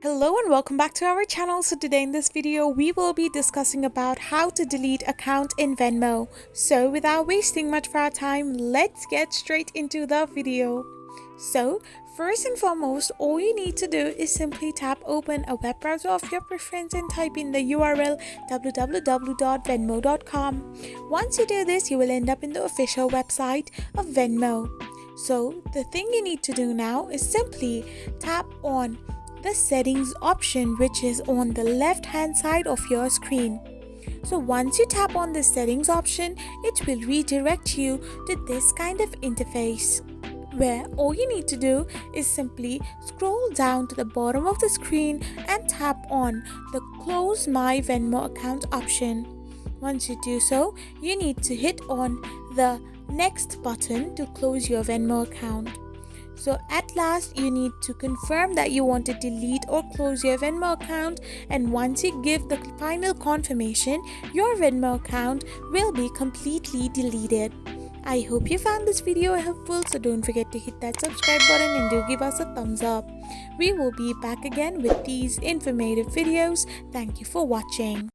Hello and welcome back to our channel. So today in this video we will be discussing about how to delete account in Venmo. So without wasting much of our time, let's get straight into the video. So first and foremost, all you need to do is simply tap open a web browser of your preference and type in the URL www.venmo.com. Once you do this, you will end up in the official website of Venmo. So the thing you need to do now is simply tap on the settings option, which is on the left hand side of your screen. So once you tap on the settings option, it will redirect you to this kind of interface, where all you need to do is simply scroll down to the bottom of the screen and tap on the close my Venmo account option. Once you do so, you need to hit on the next button to close your Venmo account. So at last, you need to confirm that you want to delete or close your Venmo account, and once you give the final confirmation, your Venmo account will be completely deleted. I hope you found this video helpful, so don't forget to hit that subscribe button and do give us a thumbs up. We will be back again with these informative videos. Thank you for watching.